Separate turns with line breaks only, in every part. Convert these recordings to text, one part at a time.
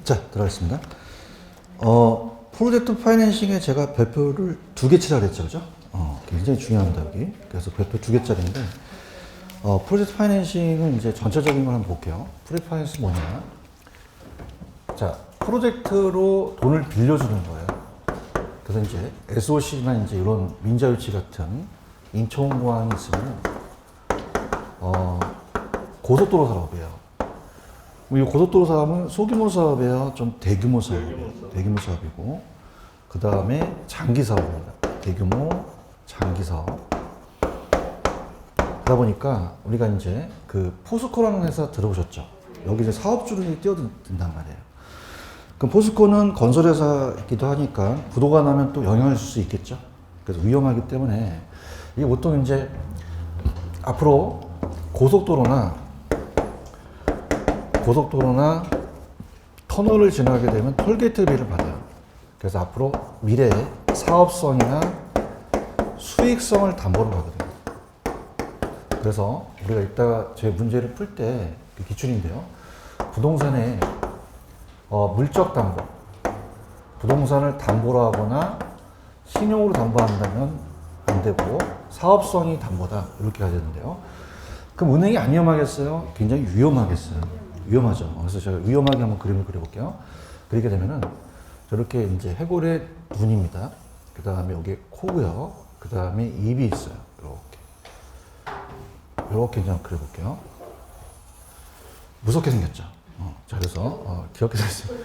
자, 들어가겠습니다. 프로젝트 파이낸싱에 제가 별표를 2개 치라 그랬죠, 그죠? 굉장히 중요합니다, 여기. 그래서 별표 2개짜리인데, 프로젝트 파이낸싱은 이제 전체적인 걸 한번 볼게요. 프로젝트 파이낸싱 뭐냐? 자, 프로젝트로 돈을 빌려주는 거예요. 그래서 이제 SOC나 이제 이런 민자유치 같은 인천공항이 있으면, 고속도로 사업이에요. 이 고속도로 사업은 소규모 사업이에요? 좀 대규모 사업이에요? 대규모 사업이고, 그 다음에 장기 사업입니다. 대규모 장기 사업. 그러다 보니까 우리가 이제 그 포스코라는 회사 들어보셨죠? 여기 이제 사업주를 뛰어든단 말이에요. 그럼 포스코는 건설회사이기도 하니까 부도가 나면 또 영향을 줄 수 있겠죠? 그래서 위험하기 때문에 이게 보통 이제 앞으로 고속도로나 터널을 지나게 되면 톨게이트비를 받아요. 그래서 앞으로 미래에 사업성이나 수익성을 담보로 가거든요. 그래서 우리가 이따가 제 문제를 풀 때 기출인데요. 부동산에 물적 담보, 부동산을 담보로 하거나 신용으로 담보한다면 안 되고 사업성이 담보다 이렇게 가야 되는데요. 그럼 은행이 안 위험하겠어요? 굉장히 위험하겠어요. 위험하죠. 그래서 제가 위험하게 한번 그림을 그려볼게요. 그리게 되면은 저렇게 이제 해골의 눈입니다. 그 다음에 여기 코고요. 그 다음에 입이 있어요. 이렇게 그냥 그려볼게요. 무섭게 생겼죠. 자, 그래서 기억해 주세요.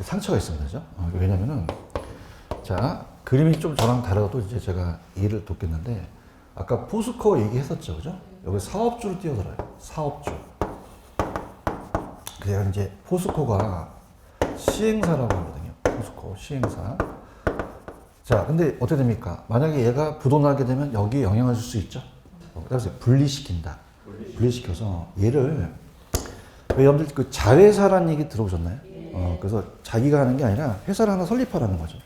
상처가 있습니다. 그죠? 왜냐면은 자, 그림이 좀 저랑 다르도 이제 제가 이해를 돕겠는데 아까 포스코 얘기했었죠. 그죠? 여기 사업주로 뛰어들어요. 사업주. 그래야 이제 포스코가 시행사라고 하거든요. 포스코 시행사. 자, 근데 어떻게 됩니까? 만약에 얘가 부도나게 되면 여기에 영향을 줄 수 있죠. 그래서 분리시킨다. 분리시켜서 얘를 왜 여러분들 그 자회사라는 얘기 들어보셨나요? 그래서 자기가 하는 게 아니라 회사를 하나 설립하라는 거죠.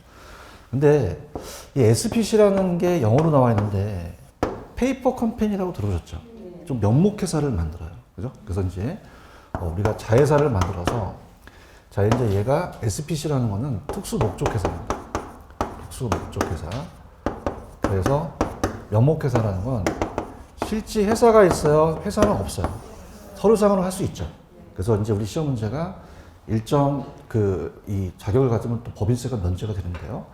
근데 이 SPC라는 게 영어로 나와 있는데 페이퍼 컴퍼니라고 들어보셨죠? 좀 면목회사를 만들어요. 그죠? 그래서 이제 우리가 자회사를 만들어서 자, 이제 얘가 SPC라는 거는 특수목적회사입니다. 특수목적회사. 그래서 면목회사라는 건 실제 회사가 있어요? 회사는 없어요. 서류상으로 할 수 있죠. 그래서 이제 우리 시험 문제가 일정 이 자격을 가지면 또 법인세가 면제가 되는데요.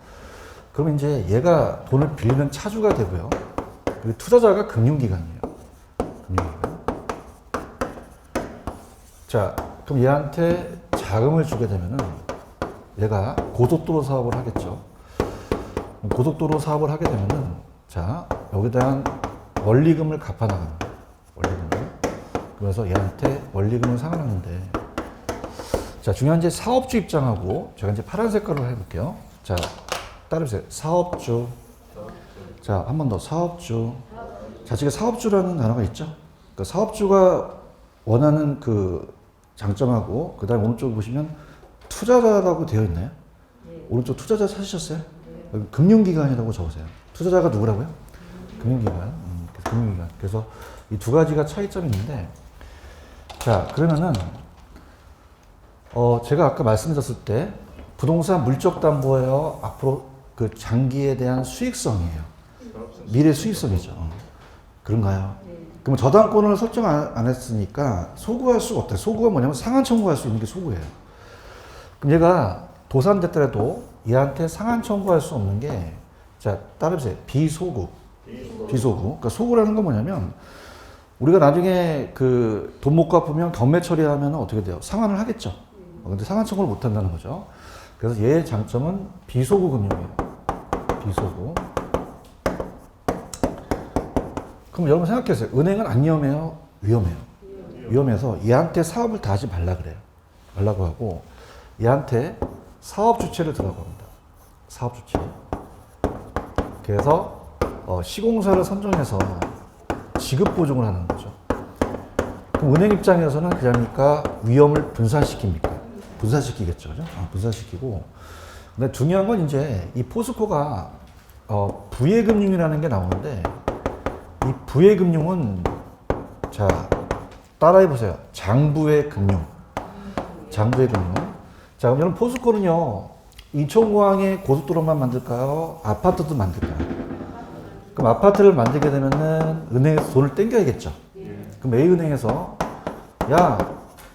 그러면 이제 얘가 돈을 빌리는 차주가 되고요. 그리고 투자자가 금융기관이에요. 금융기관. 자, 그럼 얘한테 자금을 주게 되면은 얘가 고속도로 사업을 하겠죠. 고속도로 사업을 하게 되면은 자, 여기에 대한 원리금을 갚아 나갑니다. 원리금을. 그래서 얘한테 원리금을 상환하는데 자, 중요한 이제 사업주 입장하고 제가 이제 파란 색깔로 해볼게요. 자, 따라해보세요. 사업주. 자, 한 번 더. 사업주. 자, 지금 사업주라는 단어가 있죠? 그 사업주가 원하는 그 장점하고, 그 다음에 오른쪽 보시면 투자자라고 되어 있나요? 네. 오른쪽 투자자 찾으셨어요? 네. 금융기관이라고 적으세요. 투자자가 누구라고요? 금융기관. 금융기관. 그래서 이 두 가지가 차이점이 있는데, 자, 그러면은, 제가 아까 말씀드렸을 때, 부동산 물적 담보예요. 앞으로 그 장기에 대한 수익성이에요. 미래 수익성이죠. 그런가요? 그럼 저당권을 설정 안 했으니까 소구할 수가 없다. 소구가 뭐냐면 상한 청구할 수 있는 게 소구예요. 그럼 얘가 도산됐더라도 얘한테 상한 청구할 수 없는 게, 자, 따라해보세요. 비소구. 비소구. 그러니까 소구라는 건 뭐냐면 우리가 나중에 그 돈 못 갚으면 경매 처리하면 어떻게 돼요? 상환을 하겠죠. 근데 상한 청구를 못 한다는 거죠. 그래서 얘의 장점은 비소구 금융이에요. 비소구. 그럼 여러분 생각해보세요. 은행은 안 위험해요? 위험해요. 위험해서 얘한테 사업을 다 하지 말라 그래요. 말라고 하고 얘한테 사업 주체를 들라고 합니다. 사업 주체. 그래서 시공사를 선정해서 지급 보증을 하는 거죠. 그럼 은행 입장에서는 그러니까 위험을 분산시킵니까? 분산시키겠죠. 그죠? 분산시키고. 근데 중요한 건 이제 이 포스코가 부예금융이라는 게 나오는데 이 부예금융은 자, 따라해 보세요. 장부의 금융. 장부의 금융. 자, 그럼 여러분 포스코는요, 인천공항에 고속도로만 만들까요? 아파트도 만들까요? 그럼 아파트를 만들게 되면은 은행에서 돈을 땡겨야겠죠. 그럼 A은행에서 야,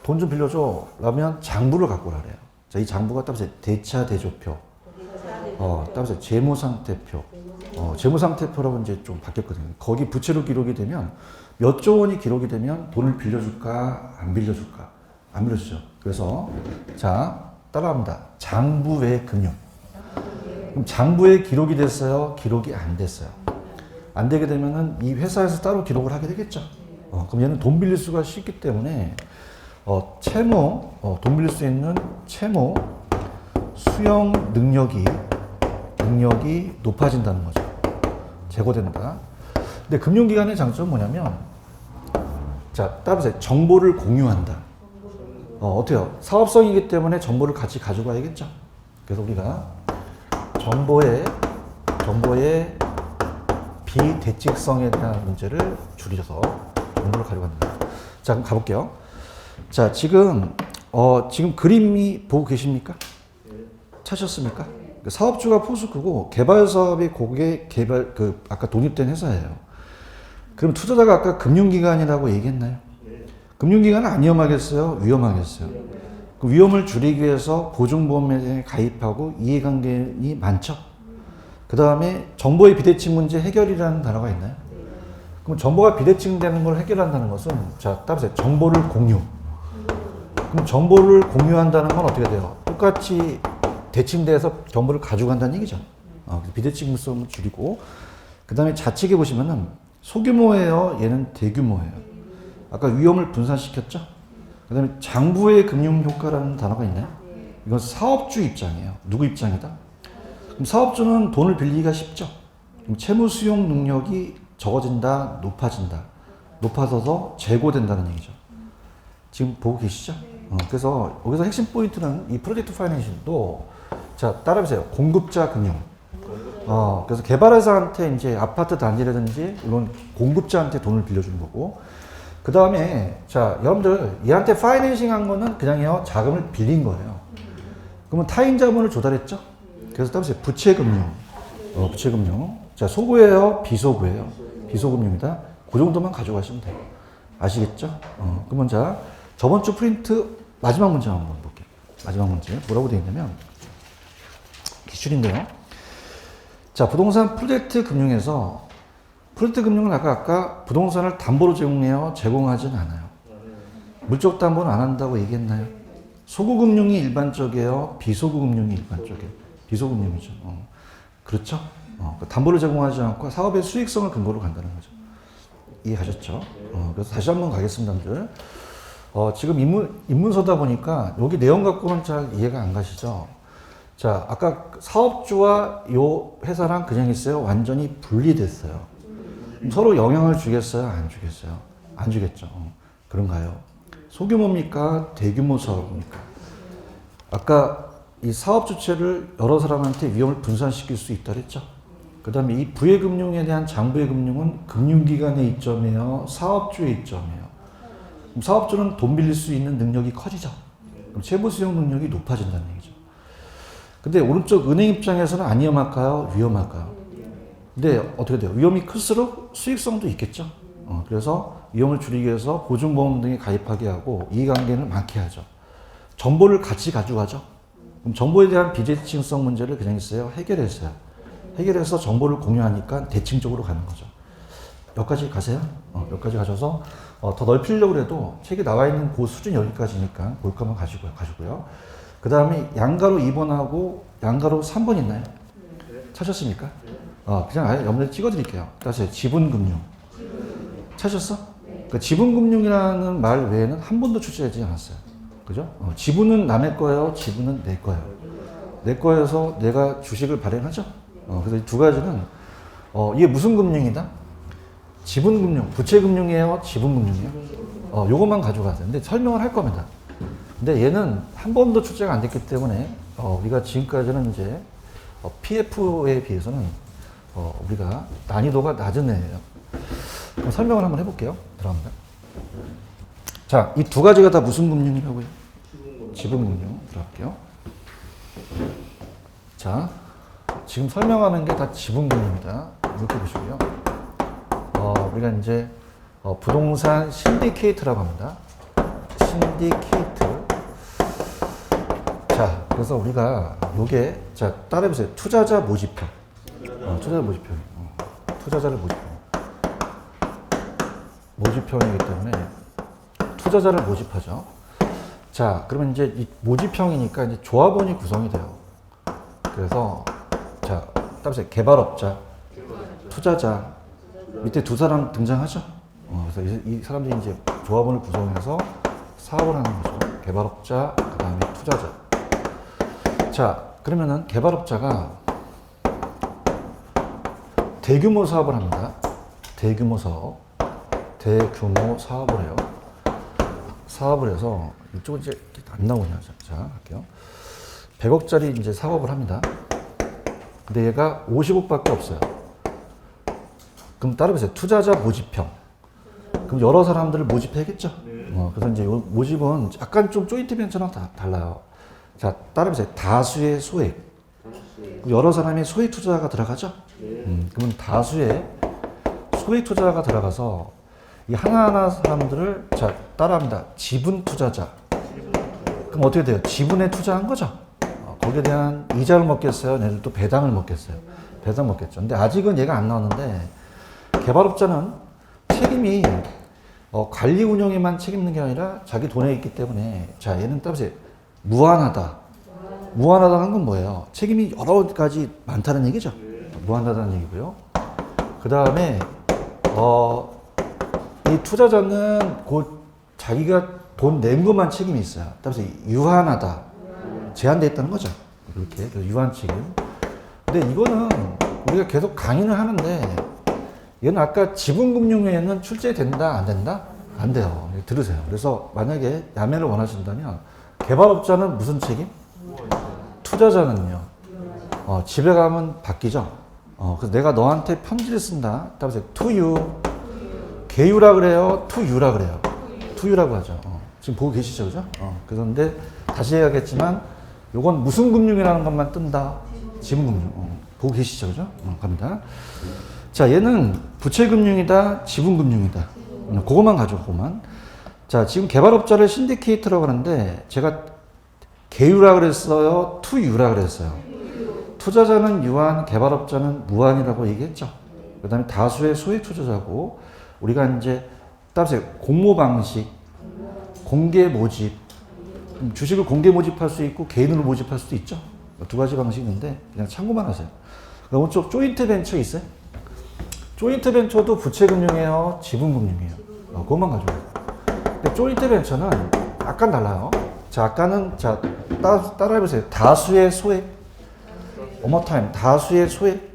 돈 좀 빌려줘. 라면 장부를 갖고 오라래요. 자, 이 장부가 따라서 대차 대조표, 따라서 재무상태표, 재무상태표라고 이제 좀 바뀌었거든요. 거기 부채로 기록이 되면 몇 조 원이 기록이 되면 돈을 빌려줄까, 안 빌려줄까? 안 빌려주죠. 그래서 자, 따라합니다. 장부외 금융. 그럼 장부에 기록이 됐어요? 기록이 안 됐어요? 안 되게 되면은 이 회사에서 따로 기록을 하게 되겠죠. 그럼 얘는 돈 빌릴 수가 쉽기 때문에 채무, 돈 빌릴 수 있는 채무 수용 능력이 높아진다는 거죠. 제고된다. 근데 금융기관의 장점은 뭐냐면, 자, 따라서 정보를 공유한다. 어때요? 사업성이기 때문에 정보를 같이 가져가야겠죠. 그래서 우리가 정보의 비대칭성에 대한 문제를 줄여서 정보를 가져간다. 자, 그럼 가볼게요. 자, 지금 그림이 보고 계십니까? 찾으셨습니까? 사업주가 포스코고 개발 사업이 고객 개발 아까 독립된 회사예요. 그럼 투자자가 아까 금융기관이라고 얘기했나요? 금융기관은 안 위험하겠어요? 위험하겠어요? 그 위험을 줄이기 위해서 보증보험에 가입하고 이해관계인이 많죠? 그 다음에 정보의 비대칭 문제 해결이라는 단어가 있나요? 그럼 정보가 비대칭되는 걸 해결한다는 것은, 자, 따라서 정보를 공유. 그럼 정보를 공유한다는 건 어떻게 돼요? 똑같이 대칭돼서 정보를 가져간다는 얘기죠. 비대칭성을 줄이고, 그 다음에 좌측에 보시면은 소규모예요? 얘는 대규모예요? 아까 위험을 분산시켰죠? 그 다음에 장부의 금융 효과라는 단어가 있나요? 이건 사업주 입장이에요. 누구 입장이다? 그럼 사업주는 돈을 빌리기가 쉽죠? 그럼 채무 수용 능력이 적어진다, 높아진다. 높아져서 재고된다는 얘기죠. 지금 보고 계시죠? 그래서 여기서 핵심 포인트는 이 프로젝트 파이낸싱도, 자, 따라해보세요. 공급자 금융. 그래서 개발회사한테 이제 아파트 단지라든지 이런 공급자한테 돈을 빌려주는 거고, 그 다음에, 자, 여러분들 얘한테 파이낸싱 한 거는 그냥요, 자금을 빌린 거예요. 그러면 타인 자본을 조달했죠? 그래서 따라서 부채금융. 부채금융. 자, 소구예요? 비소구예요? 비소금융이다. 그 정도만 가져가시면 돼요. 아시겠죠? 그러면 자, 저번 주 프린트 마지막 문제 한번 볼게요. 마지막 문제. 뭐라고 되어 있냐면, 기출인데요. 자, 부동산 프로젝트 금융에서, 프로젝트 금융은 아까 부동산을 담보로 제공해요? 제공하진 않아요. 물적 담보는 안 한다고 얘기했나요? 소구금융이 일반적이에요? 비소구금융이 일반적이에요? 비소금융이죠. 그렇죠? 담보를 제공하지 않고 사업의 수익성을 근거로 간다는 거죠. 이해하셨죠? 그래서 다시 한번 가겠습니다, 여러분들. 지금 입문서다 보니까 여기 내용 갖고는 잘 이해가 안 가시죠? 자, 아까 사업주와 요 회사랑 그냥 있어요? 완전히 분리됐어요. 서로 영향을 주겠어요? 안 주겠어요? 안 주겠죠. 그런가요? 소규모입니까? 대규모 사업입니까? 아까 이 사업 주체를 여러 사람한테 위험을 분산시킬 수 있다 그랬죠? 그 다음에 이 부의금융에 대한 장부의 금융은 금융기관의 이점이에요? 사업주의 이점이에요? 그럼 사업주는 돈 빌릴 수 있는 능력이 커지죠? 그럼 채무 수용 능력이 높아진다는 얘기죠. 근데 오른쪽 은행 입장에서는 안 위험할까요? 위험할까요? 근데 어떻게 돼요? 위험이 클수록 수익성도 있겠죠? 그래서 위험을 줄이기 위해서 보증보험 등에 가입하게 하고 이해관계는 많게 하죠. 정보를 같이 가져가죠. 그럼 정보에 대한 비대칭성 문제를 그냥 있어요? 해결했어요. 해결해서 정보를 공유하니까 대칭적으로 가는 거죠. 여기까지 가세요. 여기까지 가셔서 더 넓히려고 해도 책에 나와 있는 그 수준 여기까지니까 볼 거만 가지고요. 그 다음에 양가로 2번하고 양가로 3번 있나요? 찾으셨습니까? 그냥 아예 옆에 찍어드릴게요. 다시 지분금융. 찾으셨어? 그러니까 지분금융이라는 말 외에는 한 번도 출제하지 않았어요. 그죠? 지분은 남의 거예요. 지분은 내 거예요. 내 거여서 내가 주식을 발행하죠. 그래서 이 두 가지는 이게 무슨 금융이다? 지분금융, 부채금융이에요? 지분금융이에요? 요것만 가져가세요. 근데 설명을 할 겁니다. 근데 얘는 한 번도 출제가 안 됐기 때문에 우리가 지금까지는 이제 PF에 비해서는 우리가 난이도가 낮은 애예요. 그럼 설명을 한번 해볼게요. 들어갑니다. 자, 이 두 가지가 다 무슨 금융이라고요? 지분금융. 들어갈게요. 자, 지금 설명하는 게 다 지분금융입니다. 이렇게 보시고요. 우리가 이제 부동산 신디케이트라고 합니다. 신디케이트. 자, 그래서 우리가 요게, 자, 따라해보세요. 투자자 모집형. 투자자 모집형. 투자자를 모집형이기 때문에 투자자를 모집하죠. 자, 그러면 이제 이 모집형이니까 이제 조합원이 구성이 돼요. 그래서, 자, 따라해보세요. 개발업자, 투자자. 밑에 두 사람 등장하죠? 그래서 이 사람들이 이제 조합원을 구성해서 사업을 하는 거죠. 개발업자, 그 다음에 투자자. 자, 그러면은 개발업자가 대규모 사업을 합니다. 대규모 사업을 해요. 사업을 해서, 이쪽은 이제 안 나오냐. 자, 할게요. 100억짜리 이제 사업을 합니다. 근데 얘가 50억밖에 없어요. 그럼 따라해보세요. 투자자 모집형. 그럼 여러 사람들을 모집해야겠죠? 그래서 이제 요 모집은 약간 좀 조인트 벤처랑 달라요. 자, 따라해보세요. 다수의 소액. 여러 사람이 소액 투자가 들어가죠? 그러면 다수의 소액 투자가 들어가서 이 하나하나 사람들을, 자, 따라합니다. 지분 투자자. 그럼 어떻게 돼요? 지분에 투자한 거죠? 거기에 대한 이자를 먹겠어요? 얘네들도 배당을 먹겠어요? 배당 먹겠죠. 근데 아직은 얘가 안 나왔는데, 개발업자는 책임이 관리 운영에만 책임있는 게 아니라 자기 돈에 있기 때문에, 자, 얘는 따라서 무한하다. 무한하다는 건 뭐예요? 책임이 여러 가지 많다는 얘기죠. 무한하다는 얘기고요. 그 다음에 이 투자자는 곧 자기가 돈 낸 것만 책임이 있어요. 따라서 유한하다. 제한되어 있다는 거죠. 이렇게 유한 책임. 근데 이거는 우리가 계속 강의를 하는데, 얘는 아까 지분금융에는 출제된다, 안 된다? 안 돼요. 들으세요. 그래서 만약에 야매를 원하신다면, 개발업자는 무슨 책임? 투자자는요. 집에 가면 바뀌죠. 그래서 내가 너한테 편지를 쓴다. 따라서 to you. 개유라 그래요? to you라 그래요? to you라고 하죠. 지금 보고 계시죠? 그죠? 그런데 다시 해야겠지만, 요건 무슨 금융이라는 것만 뜬다. 지분금융. 보고 계시죠? 그죠? 갑니다. 자, 얘는 부채금융이다, 지분금융이다. 그것만 가죠, 그것만. 자, 지금 개발업자를 신디케이트라고 하는데, 제가 개유라 그랬어요, 투유라 그랬어요. 투자자는 유한, 개발업자는 무한이라고 얘기했죠. 그 다음에 다수의 소액 투자자고, 우리가 이제, 따라서 공모 방식, 공개 모집, 주식을 공개 모집할 수 있고, 개인으로 모집할 수도 있죠. 두 가지 방식이 있는데, 그냥 참고만 하세요. 그럼 오른쪽 조인트 벤처 있어요? 조인트 벤처도 부채금융이에요, 지분금융이에요. 그것만 가져와요. 근데 조인트 벤처는 약간 달라요. 자, 아까는, 자, 따라해보세요. 다수의 소액. one more time. 다수의 소액.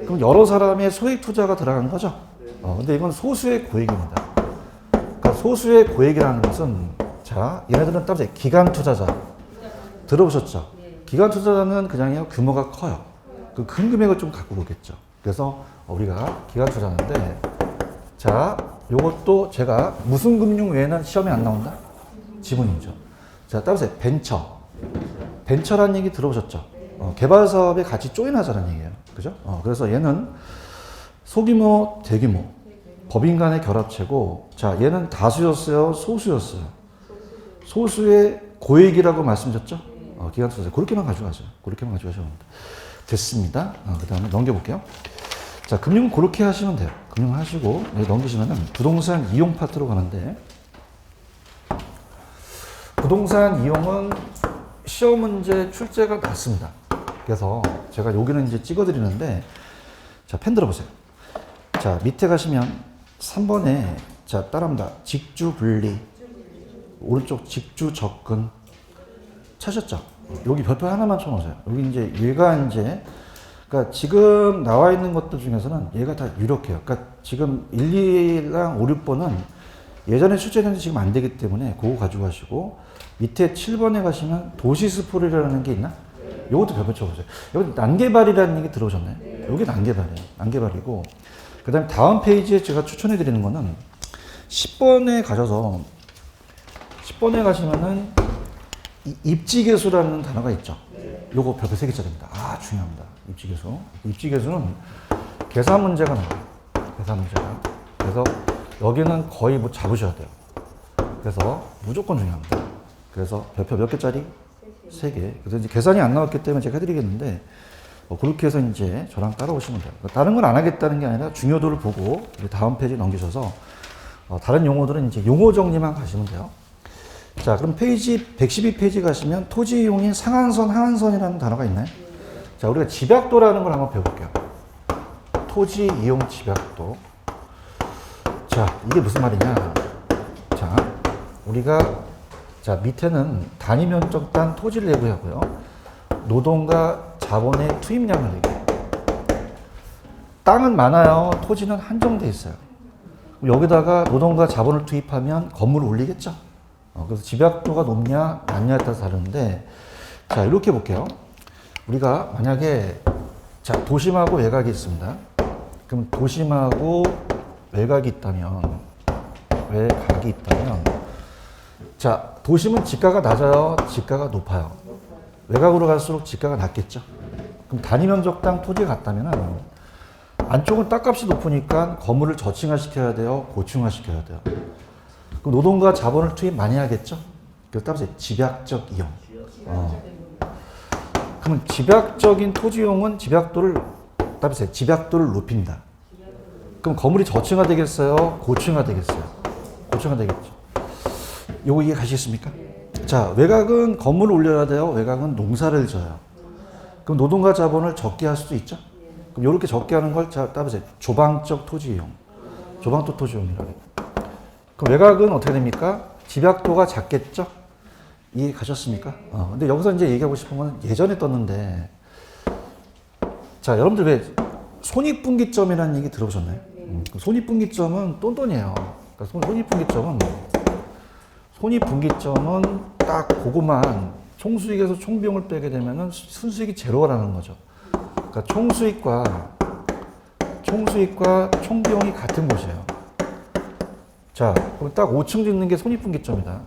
그럼 여러 사람의 소액 투자가 들어간 거죠? 근데 이건 소수의 고액입니다. 그러니까 소수의 고액이라는 것은, 자, 얘네들은 따라서 기간 투자자. 들어보셨죠? 기간 투자자는 그냥요, 규모가 커요. 그 큰 금액을 좀 갖고 오겠죠. 그래서 우리가 기간 투자하는데, 자, 요것도 제가 무슨 금융 외에는 시험에 안 나온다? 지분이죠. 자, 따라서 벤처. 벤처라는 얘기 들어보셨죠? 개발 사업에 같이 조인하자는 얘기예요. 그죠? 그래서 얘는 소규모, 대규모, 법인 간의 결합체고, 자, 얘는 다수였어요? 소수였어요? 소수의 고액이라고 말씀드렸죠? 기간 투자. 그렇게만 가져가세요. 그렇게만 가져가셔도 됩니다. 됐습니다. 그 다음에 넘겨볼게요. 자, 금융은 그렇게 하시면 돼요. 금융 하시고, 넘기시면은 부동산 이용 파트로 가는데, 부동산 이용은 시험 문제 출제가 낮습니다. 그래서 제가 여기는 이제 찍어 드리는데, 자, 펜 들어보세요. 자, 밑에 가시면 3번에, 자, 따라합니다. 직주 분리, 오른쪽 직주 접근, 찾으셨죠? 여기 별표 하나만 쳐놓으세요. 여기 이제 얘가 이제, 그러니까 지금 나와 있는 것들 중에서는 얘가 다 유력해요. 그러니까 지금 1, 2랑 5, 6번은 예전에 출제됐는데 지금 안 되기 때문에 그거 가지고 가시고, 밑에 7번에 가시면 도시스포리라는 게 있나? 요것도 별표 쳐보세요. 여기 난개발이라는 얘기 들어오셨나요? 여기 난개발이에요. 난개발이고, 그 다음에 다음 페이지에 제가 추천해 드리는 거는 10번에 가셔서, 10번에 가시면은 입지계수라는 단어가 있죠. 요거 별표 3개짜리입니다. 아, 중요합니다. 입지계수. 입지계수는 계산 문제가 나와요. 계산 문제가. 그래서 여기는 거의 뭐 잡으셔야 돼요. 그래서 무조건 중요합니다. 그래서 별표 몇 개짜리? 3개. 그래서 이제 계산이 안 나왔기 때문에 제가 해드리겠는데, 그렇게 해서 이제 저랑 따라오시면 돼요. 다른 건 안 하겠다는 게 아니라 중요도를 보고 다음 페이지 넘기셔서 다른 용어들은 이제 용어 정리만 가시면 돼요. 자, 그럼 페이지 112페이지 가시면 토지 이용인 상한선, 하한선이라는 단어가 있나요? 자, 우리가 집약도라는 걸 한번 배워볼게요. 토지 이용 집약도. 자, 이게 무슨 말이냐? 자, 우리가 자, 밑에는 단위 면적당 토지를 예고하고요. 노동과 자본의 투입량을 얘기해요. 땅은 많아요. 토지는 한정돼 있어요. 여기다가 노동과 자본을 투입하면 건물을 올리겠죠. 그래서 집약도가 높냐 낮냐에 따라서 다른데, 자, 이렇게 볼게요. 우리가 만약에 자, 도심하고 외곽이 있습니다. 그럼 도심하고 외곽이 있다면 자, 도심은 지가가 낮아요, 지가가 높아요? 외곽으로 갈수록 지가가 낮겠죠. 그럼 단위 면적당 토지가 같다면 안쪽은 땅값이 높으니까 건물을 저층화시켜야 돼요, 고층화시켜야 돼요. 그럼 노동과 자본을 투입 많이 하겠죠. 그래서 따라서 집약적 이용. 그러면 집약적인 토지 이용은 집약도를 높인다. 그럼 건물이 저층화 되겠어요, 고층화 되겠어요? 고층화 되겠죠. 요거 이해 가시겠습니까? 자, 외곽은 건물을 올려야 돼요, 외곽은 농사를 져요. 그럼 노동과 자본을 적게 할 수도 있죠. 그럼 이렇게 적게 하는 걸 따라서 조방적 토지 이용, 조방적 토지 이용이라고 해요. 그럼 외곽은 어떻게 됩니까? 집약도가 작겠죠? 이해 가셨습니까? 근데 여기서 이제 얘기하고 싶은 건 예전에 떴는데, 자, 여러분들 왜 손익분기점이라는 얘기 들어보셨나요? 손익분기점은 똔똔이에요. 그러니까 손익분기점은 딱 그것만 총수익에서 총비용을 빼게 되면은 순수익이 제로라는 거죠. 그러니까 총수익과 총비용이 같은 곳이에요. 자, 그럼 딱 5층 짓는 게 손익분기점이다.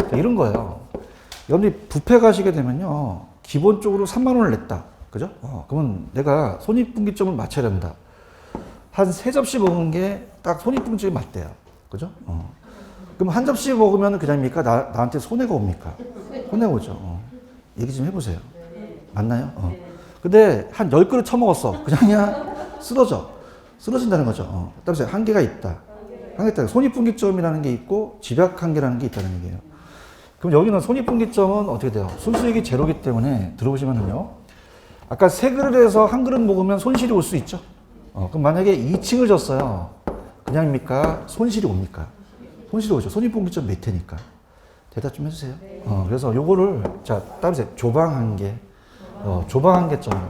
자, 이런 거예요. 여러분이 뷔페 가시게 되면요, 기본적으로 3만 원을 냈다. 그죠? 그러면 내가 손익분기점을 맞춰야 된다. 한 3접시 먹은 게 딱 손익분기점이 맞대요. 그죠? 그럼 한 접시 먹으면 그냥입니까? 나한테 손해가 옵니까? 손해가 오죠. 얘기 좀 해보세요. 맞나요? 근데 한 10그릇 처먹었어. 그냥 쓰러진다는 거죠. 따라서 한계가 있다. 손익분기점이라는 게 있고 집약한계라는 게 있다는 얘기예요. 그럼 여기는 손익분기점은 어떻게 돼요? 순수익이 제로기 때문에 들어보시면은요, 아까 3그릇에서 1그릇 먹으면 손실이 올 수 있죠. 그럼 만약에 2층을 졌어요. 그냥입니까? 손실이 옵니까? 손실이 오죠. 손익분기점 몇 회니까. 대답 좀 해주세요. 그래서 요거를, 자, 따라서 조방한계, 조방한계점.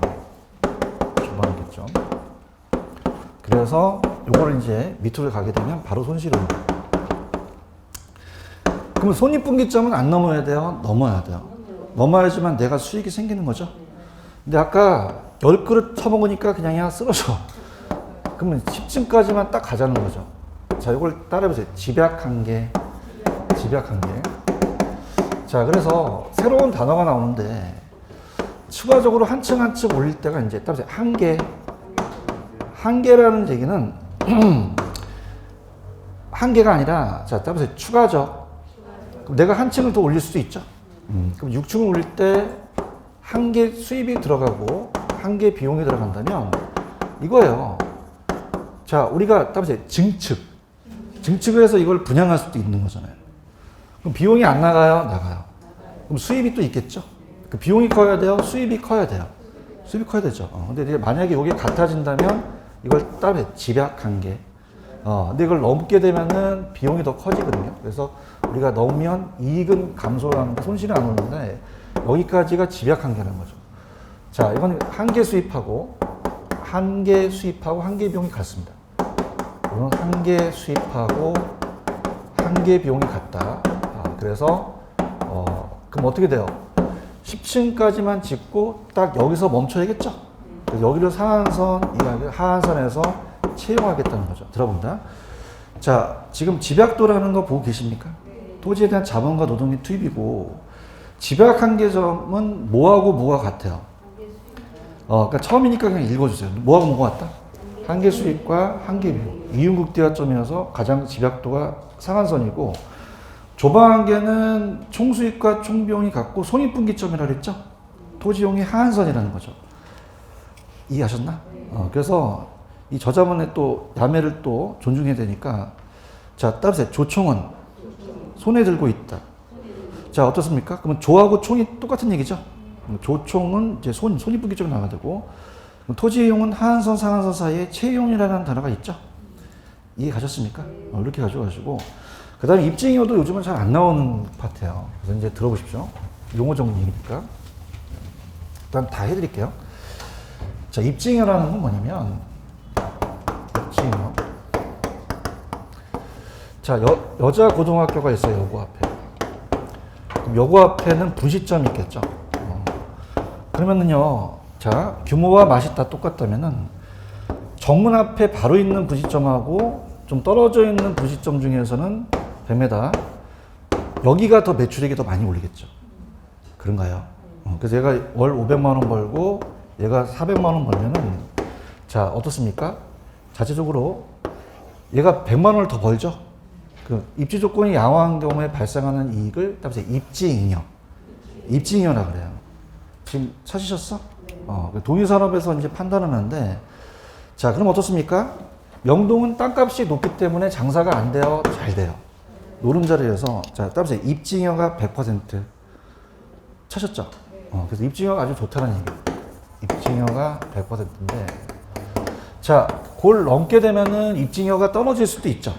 그래서 요거를 이제 밑으로 가게 되면 바로 손실이 옵니다. 그러면 손익분기점은 안 넘어야 돼요? 넘어야 돼요. 넘어야지만 내가 수익이 생기는 거죠. 근데 아까 10그릇 처먹으니까 그냥 쓰러져. 그러면 10층까지만 딱 가자는 거죠. 자, 이걸 따라해보세요. 집약한계. 자, 그래서 새로운 단어가 나오는데, 추가적으로 한 층 한 층 올릴 때가 이제 따라서 한계라는 얘기는 한계가 아니라, 자, 따라서 추가적. 그럼 내가 한 층을 더 올릴 수도 있죠. 그럼 6층을 올릴 때 한계 수입이 들어가고 한계 비용이 들어간다면 이거예요. 자, 우리가 따라서 증축을 해서 이걸 분양할 수도 있는 거잖아요. 그럼 비용이 안 나가요? 나가요. 그럼 수입이 또 있겠죠? 그 비용이 커야 돼요? 수입이 커야 돼요? 수입이 커야 되죠. 근데 이제 만약에 이게 같아진다면 이걸 따로 집약한계. 근데 이걸 넘게 되면은 비용이 더 커지거든요. 그래서 우리가 넘으면 이익은 감소를 하는데 손실은 안 오는데, 여기까지가 집약한계라는 거죠. 자, 이건 한계 수입하고 한계 비용이 같습니다. 이건 한계 수입하고 한계 비용이 같다. 그래서 그럼 어떻게 돼요? 10층까지만 짓고 딱 여기서 멈춰야겠죠? 그래서 여기를 상한선, 이 하한선에서 채용하겠다는 거죠. 들어본다. 자, 지금 집약도라는 거 보고 계십니까? 토지에 대한 자본과 노동의 투입이고, 집약 한계점은 뭐하고 뭐가 같아요? 그러니까 처음이니까 그냥 읽어주세요. 뭐하고 뭐가 같다? 한계 수익과 한계 비용. 이윤극대화점이어서 가장 집약도가 상한선이고, 조방한계는 총수익과 총비용이 같고 손익분기점이라 그랬죠? 토지용이 하한선이라는 거죠. 이해하셨나? 그래서 이 저자문의 또 야매를 또 존중해야 되니까, 자, 따라서 조총은 손에 들고 있다. 자, 어떻습니까? 그러면 조하고 총이 똑같은 얘기죠? 조총은 이제 손익분기점이 나와야 되고, 토지이용은 하한선, 상한선 사이에 채이용이라는 단어가 있죠? 이해 가셨습니까? 이렇게 가져가시고, 그 다음에 입증이어도 요즘은 잘 안 나오는 파트예요. 그래서 이제 들어보십시오. 용어 정리니까. 일단 다 해드릴게요. 자, 입증이라는 건 뭐냐면, 입증이요. 자, 여자 고등학교가 있어요, 여고 앞에. 그럼 여고 앞에는 분시점이 있겠죠. 그러면은요, 자, 규모와 맛이 다 똑같다면은, 정문 앞에 바로 있는 분시점하고 좀 떨어져 있는 분시점 중에서는 100m, 여기가 더 매출액이 더 많이 올리겠죠. 그런가요? 그래서 얘가 월 500만 원 벌고 얘가 400만 원 벌면은, 자, 어떻습니까? 자체적으로 얘가 100만 원을 더 벌죠. 그 입지 조건이 양호한 경우에 발생하는 이익을 따라서 입지잉여, 입지잉여라 그래요. 지금 찾으셨어? 동의산업에서 이제 판단을 하는데, 자, 그럼 어떻습니까? 명동은 땅값이 높기 때문에 장사가 안 돼요, 잘 돼요. 노름자리에서, 자, 따라서 입지잉여가 100% 찾았죠? 그래서 입지잉여가 아주 좋다는 얘기예요. 입지잉여가 100%인데, 자, 그걸 넘게 되면은 입지잉여가 떨어질 수도 있죠.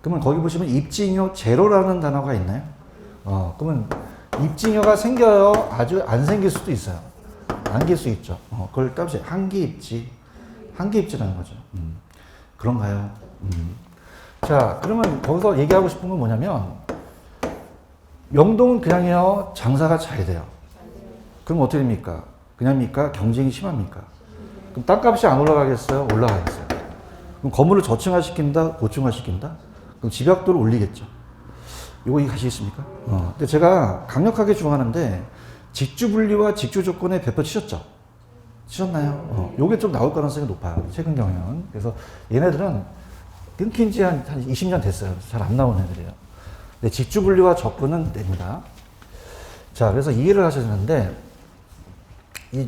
그러면 거기 보시면 입지잉여 제로라는 단어가 있나요? 그러면 입지잉여가 생겨요? 아주 안 생길 수도 있어요. 안길 수 있죠. 그걸 따라서 한기입지, 한기입지라는 거죠. 그런가요? 자, 그러면 거기서 얘기하고 싶은 건 뭐냐면, 명동은 그냥요, 장사가 잘 돼요. 그럼 어떻게 됩니까? 그냥입니까? 경쟁이 심합니까? 그럼 땅값이 안 올라가겠어요? 올라가겠어요? 그럼 건물을 저층화시킨다? 고층화시킨다? 그럼 집약도를 올리겠죠. 이거 이해하시겠습니까? 근데 제가 강력하게 주장하는데, 직주 분리와 직주 조건에 100% 치셨죠? 치셨나요? 요게 좀 나올 가능성이 높아요. 최근 경향은. 그래서 얘네들은 끊긴 지 한 20년 됐어요. 잘 안 나오는 애들이에요. 근데 직주 분리와 조건은 됩니다. 자, 그래서 이해를 하셔야 되는데,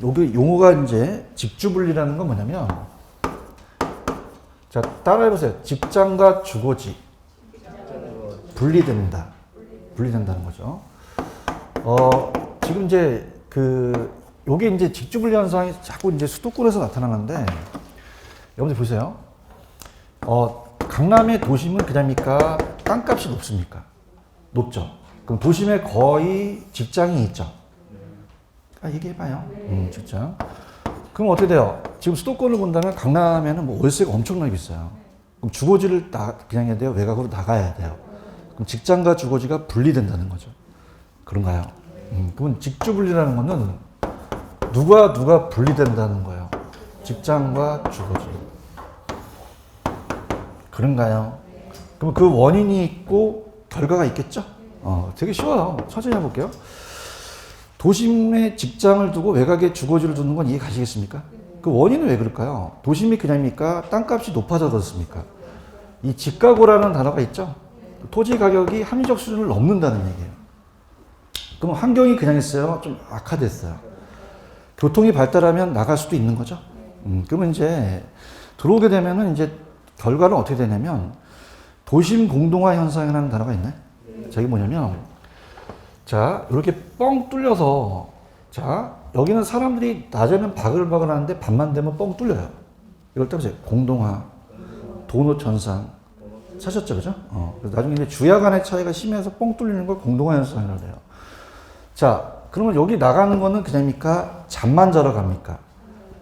여기 용어가 이제 직주 분리라는 건 뭐냐면, 자, 따라해보세요. 직장과 주거지. 분리된다. 분리된다는 거죠. 지금 이제 요게 이제 직주분리 현상이 자꾸 이제 수도권에서 나타나는데, 여러분들 보세요. 강남의 도심은 그냥입니까? 땅값이 높습니까? 높죠. 그럼 도심에 거의 직장이 있죠. 얘기해봐요. 직장. 그럼 어떻게 돼요? 지금 수도권을 본다면 강남에는 뭐 월세가 엄청나게 비싸요. 그럼 주거지를 그냥 해야 돼요? 외곽으로 나가야 돼요? 그럼 직장과 주거지가 분리된다는 거죠. 그런가요? 그러면 직주분리라는 거는 누가 분리된다는 거예요. 직장과 주거지. 그런가요? 그럼 그 원인이 있고 결과가 있겠죠? 되게 쉬워요. 천천히 해볼게요. 도심에 직장을 두고 외곽에 주거지를 두는 건 이해 가시겠습니까? 그 원인은 왜 그럴까요? 도심이 그냥입니까? 땅값이 높아서 그렇습니까? 이 집가고라는 단어가 있죠? 토지 가격이 합리적 수준을 넘는다는 얘기예요. 그럼 환경이 그냥 있어요? 좀 악화됐어요. 교통이 발달하면 나갈 수도 있는 거죠. 그러면 이제 들어오게 되면은 이제 결과는 어떻게 되냐면, 도심 공동화 현상이라는 단어가 있나요? 자, 이게 뭐냐면, 자, 이렇게 뻥 뚫려서, 자, 여기는 사람들이 낮에는 바글바글 하는데 밤만 되면 뻥 뚫려요. 이걸 따라서 공동화, 도넛 현상. 사셨죠, 그죠? 그래서 나중에 이제 주야 간의 차이가 심해서 뻥 뚫리는 걸 공동화 현상이라고 해요. 자, 그러면 여기 나가는 거는 그냥입니까? 잠만 자러 갑니까?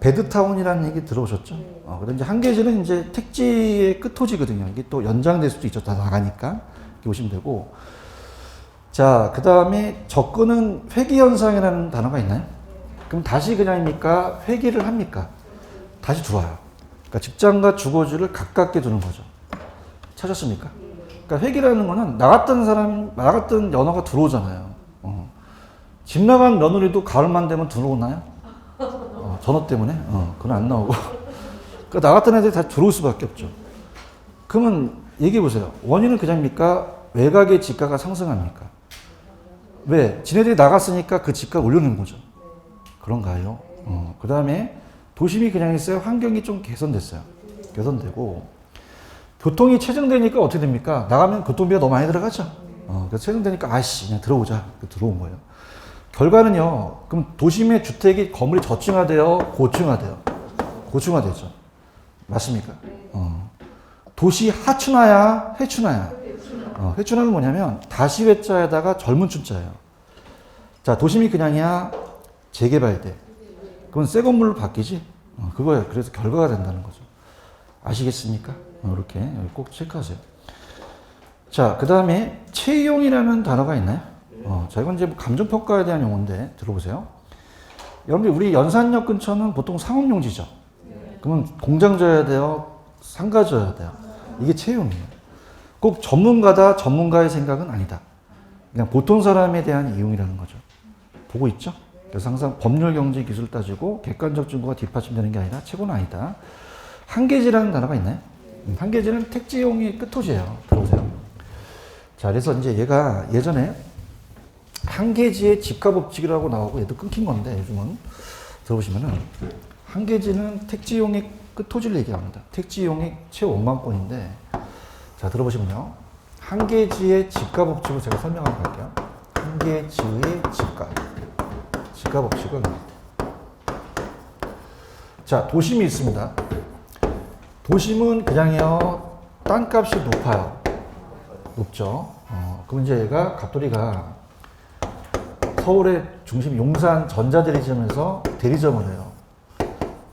베드타운이라는 얘기 들어오셨죠? 그런데 이제 한계지는 이제 택지의 끝토지거든요. 이게 또 연장될 수도 있죠. 다 나가니까. 이렇게 보시면 되고. 자, 그 다음에 접근은 회귀현상이라는 단어가 있나요? 그럼 다시 그냥입니까? 회귀를 합니까? 다시 들어와요. 그러니까 직장과 주거지를 가깝게 두는 거죠. 찾았습니까? 그러니까 회귀라는 거는 나갔던 연어가 들어오잖아요. 집 나간 며느리도 가을만 되면 들어오나요? 전화 때문에? 그건 안 나오고. 그러니까 나 같은 애들이 다 들어올 수밖에 없죠. 그러면 얘기해 보세요. 원인은 그냥입니까? 외곽의 집가가 상승합니까? 왜? 지네들이 나갔으니까 그 집가 올려놓은 거죠. 그런가요? 그 다음에 도심이 그냥 있어요. 환경이 좀 개선됐어요. 개선되고 교통이 체증되니까 어떻게 됩니까? 나가면 교통비가 너무 많이 들어가죠. 그래서 체증되니까 아씨 그냥 들어오자. 들어온 거예요. 결과는요. 그럼 도심의 주택이 건물이 저층화돼요? 고층화돼요? 고층화되죠. 맞습니까? 도시 하춘화야? 회춘화야? 회춘화는 뭐냐면 다시 회자에다가 젊은 춘자예요. 자, 도심이 그냥이야? 재개발돼. 그건 새 건물로 바뀌지? 그거예요. 그래서 결과가 된다는 거죠. 아시겠습니까? 이렇게 꼭 체크하세요. 자, 그 다음에 채용이라는 단어가 있나요? 자, 이건 이제 감정평가에 대한 용어인데 들어보세요. 여러분들 우리 연산역 근처는 보통 상업용지죠. 그러면 공장 져야 돼요? 상가 져야 돼요? 이게 채용이에요. 꼭 전문가다, 전문가의 생각은 아니다. 그냥 보통 사람에 대한 이용이라는 거죠. 보고 있죠? 그래서 항상 법률, 경제, 기술 따지고 객관적 증거가 뒷받침되는 게 아니라 최고는 아니다. 한계지라는 단어가 있나요? 한계지는 택지용의 끝토지예요. 들어보세요. 자, 그래서 이제 얘가 예전에 한계지의 집가법칙이라고 나오고 얘도 끊긴 건데 요즘은 들어보시면은 한계지는 택지용의 끝토지를 얘기합니다. 택지용의 최원망권인데 자, 들어보시면요. 한계지의 집가법칙을 제가 설명하고 갈게요. 한계지의 집가법칙은 자, 도심이 있습니다. 도심은 그냥요 땅값이 높아요. 높죠. 그럼 이제 얘가 갑돌이가 서울의 중심 용산 전자대리점에서 대리점을 해요.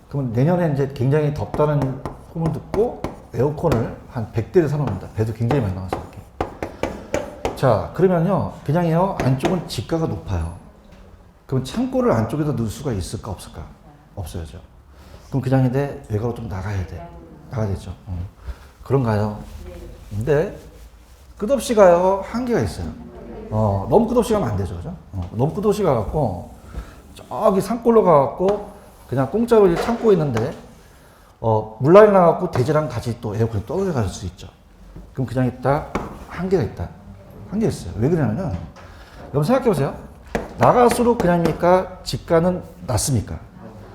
그러면 내년에 이제 굉장히 덥다는 소문 듣고 에어컨을 한 100대를 사놓습니다. 배도 굉장히 많이 나와서 이렇게. 자, 그러면요 그냥요 안쪽은 집가가 높아요. 그럼 창고를 안쪽에다 넣을 수가 있을까 없을까? 없어야죠. 그럼 그냥인데 외곽으로 좀 나가야 돼. 나가야 되죠. 그런가요? 근데 끝없이 가요. 한계가 있어요. 너무 끝없이 가면 안 되죠. 그죠? 너무 끝없이 가갖고 저기 산골로 가갖고 그냥 공짜로 창고에 있는데 물난리 나갖고 돼지랑 같이 또 에어컨이 떨어져 갈 수 있죠. 그럼 그냥 있다. 한계가 있다. 한계가 있어요. 왜 그러냐면은 여러분 생각해 보세요. 나갈수록 그냥입니까? 집가는 낮습니까?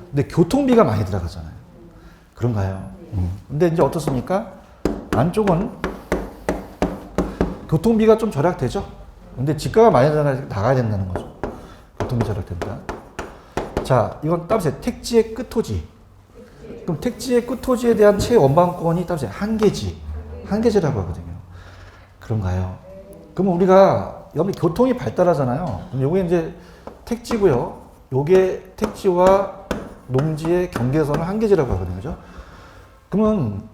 근데 교통비가 많이 들어가잖아요. 그런가요? 근데 이제 어떻습니까? 안쪽은 교통비가 좀 절약되죠? 근데 집가가 많이 나가야 된다는 거죠. 교통비 절약된다. 자, 이건 따보세요. 택지의 끝토지. 그럼 택지의 끝토지에 대한 최원방권이 따보세요. 한계지라고 하거든요. 그런가요? 그럼 우리가 여기 교통이 발달하잖아요. 그럼 요게 이제 택지고요. 요게 택지와 농지의 경계선을 한계지라고 하거든요. 그죠? 그러면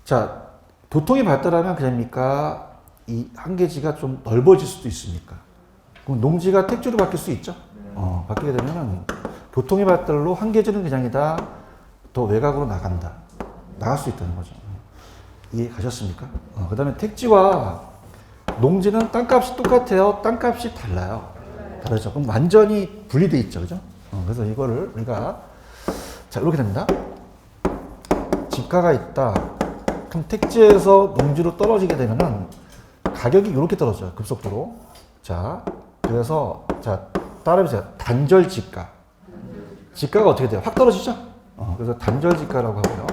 자, 교통이 발달하면 그냥입니까? 이 한계지가 좀 넓어질 수도 있습니까? 그럼 농지가 택지로 바뀔 수 있죠? 바뀌게 되면은 교통의 발달로 한계지는 그냥이다. 더 외곽으로 나간다. 나갈 수 있다는 거죠. 이해 가셨습니까? 그 다음에 택지와 농지는 땅값이 똑같아요. 땅값이 달라요. 다르죠. 그럼 완전히 분리돼 있죠. 그죠? 그래서 이거를 우리가 자, 이렇게 됩니다. 집가가 있다. 그럼 택지에서 농지로 떨어지게 되면은 가격이 이렇게 떨어져요. 급속도로. 자, 그래서 자, 따라해보세요. 단절 집가. 집가가 어떻게 돼요? 확 떨어지죠? 그래서 단절 집가라고 하고요.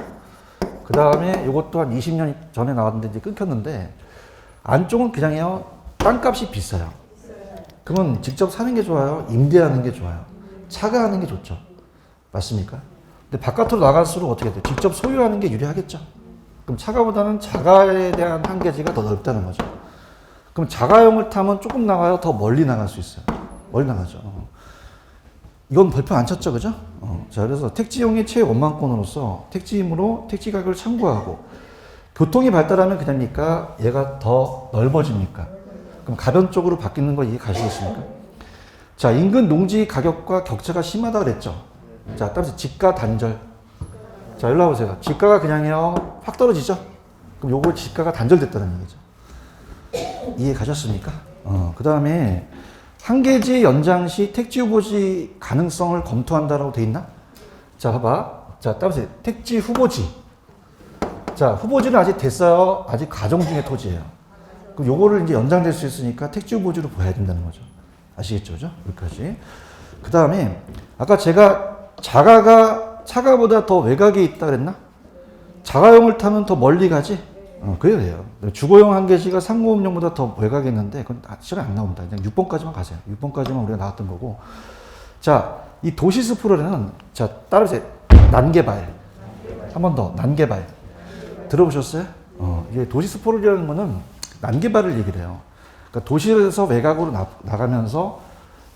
그 다음에 이것도 한 20년 전에 나왔는데 이제 끊겼는데 안쪽은 그냥요. 땅값이 비싸요. 그러면 직접 사는 게 좋아요? 임대하는 게 좋아요? 차가 하는 게 좋죠. 맞습니까? 근데 바깥으로 나갈수록 어떻게 돼요? 직접 소유하는 게 유리하겠죠. 그럼 차가보다는 자가에 대한 한계지가 더 넓다는 거죠. 그럼 자가용을 타면 조금 나가요? 더 멀리 나갈 수 있어요. 멀리 나가죠. 이건 별표 안 쳤죠, 그죠? 자, 그래서 택지용의 최원망권으로서 택지임으로 택지 가격을 참고하고 교통이 발달하면 그냥입니까? 얘가 더 넓어집니까? 그럼 가변 쪽으로 바뀌는 거 이해 가시겠습니까? 자, 인근 농지 가격과 격차가 심하다 그랬죠. 자, 따라서 집가 단절. 자, 일로 와보세요. 집가가 그냥요 확 떨어지죠. 그럼 요거 집가가 단절됐다는 얘기죠. 이해 가셨습니까? 그 다음에 한계지 연장 시 택지 후보지 가능성을 검토한다라고 돼 있나? 자, 봐봐. 자, 따라서 택지 후보지. 자, 후보지는 아직 됐어요. 아직 가정 중의 토지예요. 그럼 요거를 이제 연장될 수 있으니까 택지 후보지로 봐야 된다는 거죠. 아시겠죠? 그죠? 여기까지. 그 다음에 아까 제가 자가가 차가보다 더 외곽에 있다 그랬나? 자가용을 타면 더 멀리 가지? 그래야 돼요. 주거용 한계지가 상호음용보다 더 외곽에 있는데 그건 시간이 안 나옵니다. 그냥 6번까지만 가세요. 6번까지만 우리가 나왔던 거고. 자, 이 도시 스프로레는 자, 따라서 난개발. 한 번 더, 난개발. 들어보셨어요? 이게 도시 스프로레라는 거는 난개발을 얘기를 해요. 그러니까 도시에서 외곽으로 나가면서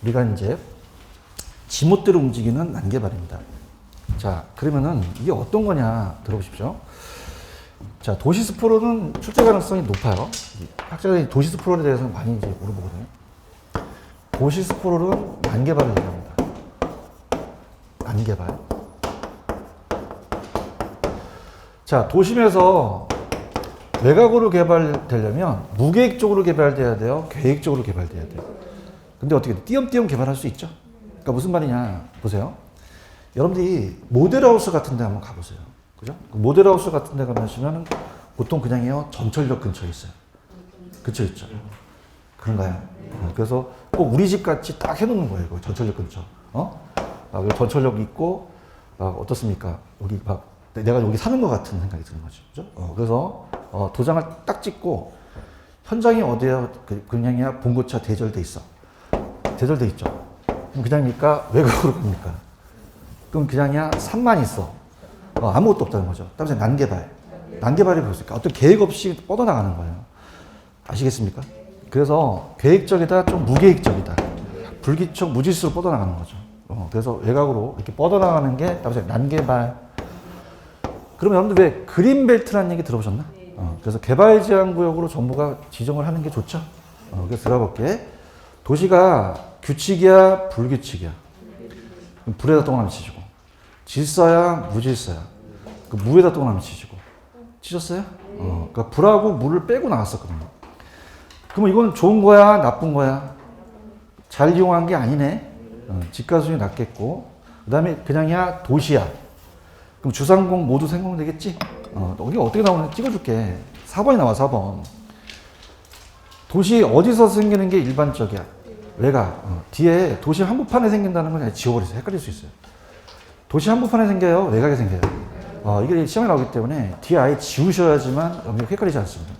우리가 이제 지멋대로 움직이는 난개발입니다. 자, 그러면은 이게 어떤 거냐 들어보십시오. 자, 도시 스프로는 출제 가능성이 높아요. 학자들이 도시 스프로에 대해서 많이 이제 물어보거든요. 도시 스프로는 난개발을 얘기합니다. 난개발. 자, 도심에서 외곽으로 개발되려면 무계획적으로 개발돼야 돼요? 계획적으로 개발돼야 돼요? 근데 어떻게 띄엄띄엄 개발할 수 있죠? 그러니까 무슨 말이냐 보세요. 여러분들이 모델하우스 같은 데 한번 가보세요. 그죠? 모델하우스 같은 데 가시면 보통 그냥요 전철역 근처에 있어요. 근처에 있죠. 그런가요? 그래서 꼭 우리 집 같이 딱 해놓는 거예요. 그 전철역 근처. 전철역 있고 어떻습니까? 여기 막 내가 여기 사는 것 같은 생각이 드는 거죠. 그죠? 그래서 도장을 딱 찍고 현장이 어디야? 그냥이야 봉고차 대절돼 있어. 대절돼 있죠. 그럼 그냥입니까? 외곽으로 갑니까? 그럼 그냥이야 산만 있어. 아무것도 없다는 거죠. 따라서 난개발. 난개발이 보였을까? 어떤 계획 없이 뻗어나가는 거예요. 아시겠습니까? 그래서 계획적이다, 좀 무계획적이다. 불규칙, 무질서로 뻗어나가는 거죠. 그래서 외곽으로 이렇게 뻗어나가는 게 따라서 난개발. 그러면 여러분들 왜 그린벨트라는 얘기 들어보셨나? 그래서 개발 제한 구역으로 정부가 지정을 하는 게 좋죠. 그래서 들어볼게. 도시가 규칙이야, 불규칙이야. 불에다 동그라미 치시고. 질서야, 무질서야. 그 무에다 동그라미 치시고. 치셨어요? 그러니까 불하고 물을 빼고 나갔었거든요. 그러면 이건 좋은 거야, 나쁜 거야? 잘 이용한 게 아니네. 집가수준이 낮겠고. 그 다음에 그냥이야, 도시야. 그럼 주상공 모두 생성되겠지? 이게 어떻게 나오는지 찍어줄게. 4번이 나와, 4번. 도시 어디서 생기는 게 일반적이야? 외곽. 뒤에 도시 한복판에 생긴다는 건 그냥 지워버리세요. 헷갈릴 수 있어요. 도시 한복판에 생겨요? 외곽에 생겨요? 이게 시험에 나오기 때문에 뒤에 아예 지우셔야지만 여기 헷갈리지 않습니다.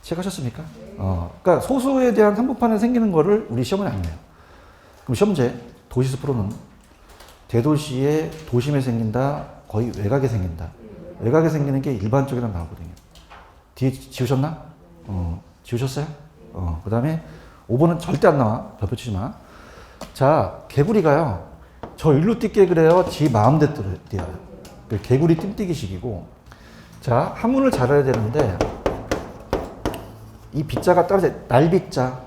체크하셨습니까? 그러니까 소수에 대한 한복판에 생기는 거를 우리 시험에 안 내요. 그럼 시험제, 도시 스프로는 대도시의 도심에 생긴다, 거의 외곽에 생긴다. 외곽에 생기는 게 일반적이라고 나오거든요. 뒤에 지우셨나? 지우셨어요? 그 다음에 5번은 절대 안 나와. 별표 치지 마. 자, 개구리가요. 저 일로 뛰게 그래요? 지 마음대로 뛰어요. 개구리 띵뛰기식이고. 자, 한문을 잘 알아야 되는데 이 빗자가 따로 날빗자.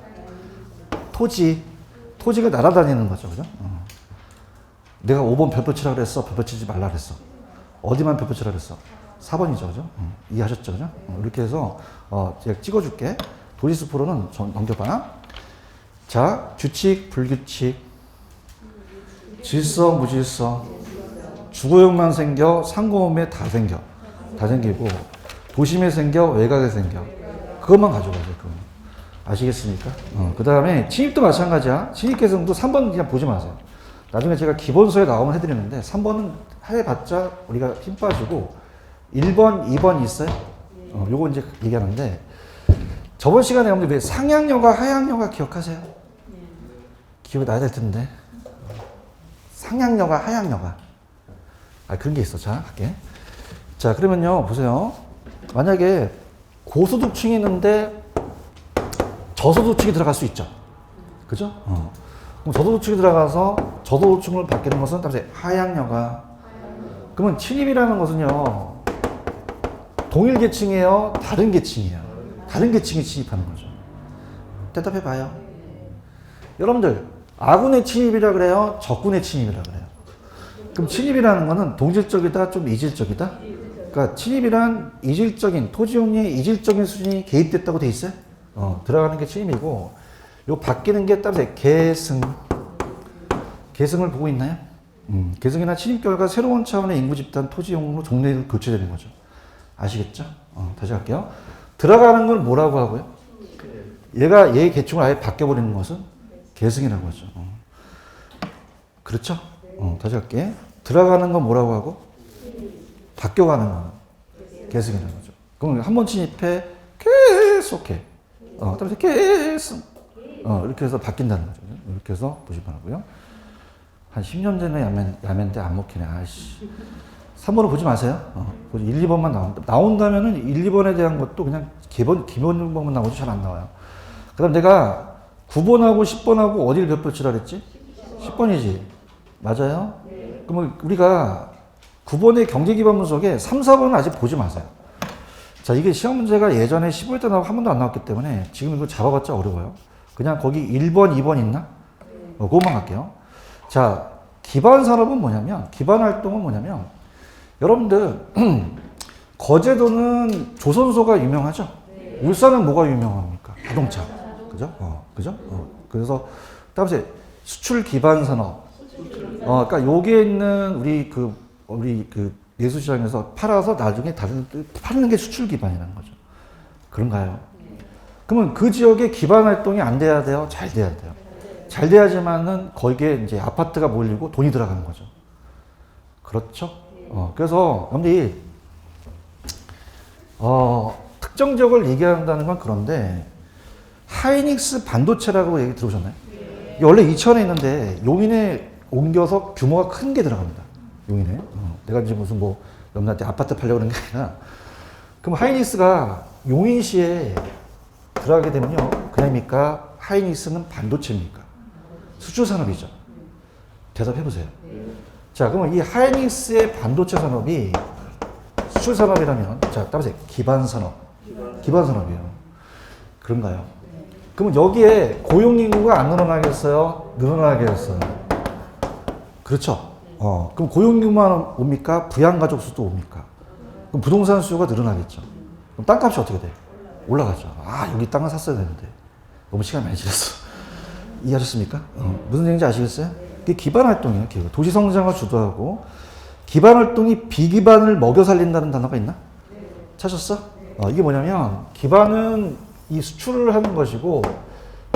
토지가 날아다니는 거죠. 그죠? 내가 5번 별표 치라 그랬어? 별표 치지 말라 그랬어. 어디만 별표 치라 그랬어? 4번이죠. 그죠? 이해하셨죠? 그죠? 이렇게 해서 제가 찍어줄게. 도시 스프로는 넘겨봐. 자, 규칙, 불규칙, 질서, 무질서, 주거용만 생겨, 상공음에 다 생겨. 다 생기고, 도심에 생겨, 외곽에 생겨. 그것만 가져가세요. 그거. 아시겠습니까? 그 다음에 침입도 마찬가지야. 침입 개성도 3번 그냥 보지 마세요. 나중에 제가 기본서에 나오면 해드리는데 3번은 해봤자 우리가 힘 빠지고 1번, 2번 있어요? 요거 이제 얘기하는데 저번 시간에 여러분들 왜 상향여가, 하향여가 기억하세요? 기억이 나야 될 텐데. 상향여가, 하향여가. 그런 게 있어. 자, 할게. 자, 그러면요, 보세요. 만약에 고소득층이 있는데 저소득층이 들어갈 수 있죠. 그죠? 그럼 저소득층이 들어가서 저소득층을 받게 것은 하향여가. 그러면 침입이라는 것은요, 동일 계층이에요? 다른 계층이에요? 다른 계층이 침입하는 거죠. 대답해 봐요. 여러분들, 아군의 침입이라 그래요? 적군의 침입이라 그래요? 그럼 침입이라는 거는 동질적이다, 좀 이질적이다? 그러니까 침입이란 이질적인, 토지 용리의 이질적인 수준이 개입됐다고 돼 있어요? 들어가는 게 침입이고, 요 바뀌는 게 따라서 계승. 계승을 보고 있나요? 계승이나 침입 결과 새로운 차원의 인구 집단 토지 용으로 종래가 교체되는 거죠. 아시겠죠? 다시 할게요. 들어가는 걸 뭐라고 하고요? 얘가 얘의 계층을 아예 바뀌어버리는 것은 계승이라고 하죠. 그렇죠? 다시 할게. 들어가는 건 뭐라고 하고? 바뀌어가는 건 계승이라는 거죠. 그럼 한 번 침입해 계속해. 그다음에 계승. 이렇게 해서 바뀐다는 거죠. 이렇게 해서 보시면 하고요. 한 10년 전에 야매인데 안 먹히네. 아이씨. 3번을 보지 마세요. 1, 2번만 나온다면은 1, 2번에 대한 것도 그냥 기본 정보만 나오지 잘 안 나와요. 그 다음 내가 9번하고 10번하고 어디를 몇 번 치라 그랬지? 10번이지. 맞아요? 그러면 우리가 9번의 경제기반 분석에 3, 4번은 아직 보지 마세요. 자, 이게 시험 문제가 예전에 15일 때 나오고 한 번도 안 나왔기 때문에 지금 이거 잡아봤자 어려워요. 그냥 거기 1번, 2번 있나? 그것만 갈게요. 자, 기반 산업은 뭐냐면, 기반 활동은 뭐냐면, 여러분들, 거제도는 조선소가 유명하죠? 울산은 뭐가 유명합니까? 자동차. 그죠? 그죠? 그래서, 다음에 수출 기반 산업. 그러니까 여기에 있는 우리 내수시장에서 팔아서 나중에 다른 데 파는 게 수출 기반이라는 거죠. 그런가요? 그러면 그 지역의 기반 활동이 안 돼야 돼요? 잘 돼야 돼요. 잘 돼야지만은 거기에 이제 아파트가 몰리고 돈이 들어가는 거죠. 그렇죠? 그래서 여러분들이 특정 지역을 얘기한다는 건 그런데 하이닉스 반도체라고 얘기 들어보셨나요? 이게 원래 이천에 있는데 용인에 옮겨서 규모가 큰 게 들어갑니다. 용인에. 내가 이제 무슨 뭐 여러분한테 아파트 팔려고 그러는 게 아니라 그럼 하이닉스가 용인시에 들어가게 되면요. 그냥입니까? 하이닉스는 반도체입니까? 수출 산업이죠. 대답해보세요. 자, 그러면 이 하이닉스의 반도체 산업이 수출 산업이라면, 자, 따라서 기반 산업. 기반 산업이에요. 그런가요? 그러면 여기에 고용 인구가 안 늘어나겠어요? 늘어나겠어요? 그렇죠. 그럼 고용 인구만 옵니까? 부양가족 수도 옵니까? 그럼 부동산 수요가 늘어나겠죠. 그럼 땅값이 어떻게 돼? 올라가죠. 여기 땅을 샀어야 되는데. 너무 시간 많이 지났어. 이해하셨습니까? 무슨 얘기인지 아시겠어요? 그게 기반 활동이에요. 도시 성장을 주도하고 기반 활동이 비기반을 먹여 살린다는 단어가 있나? 찾았어? 이게 뭐냐면 기반은 이 수출을 하는 것이고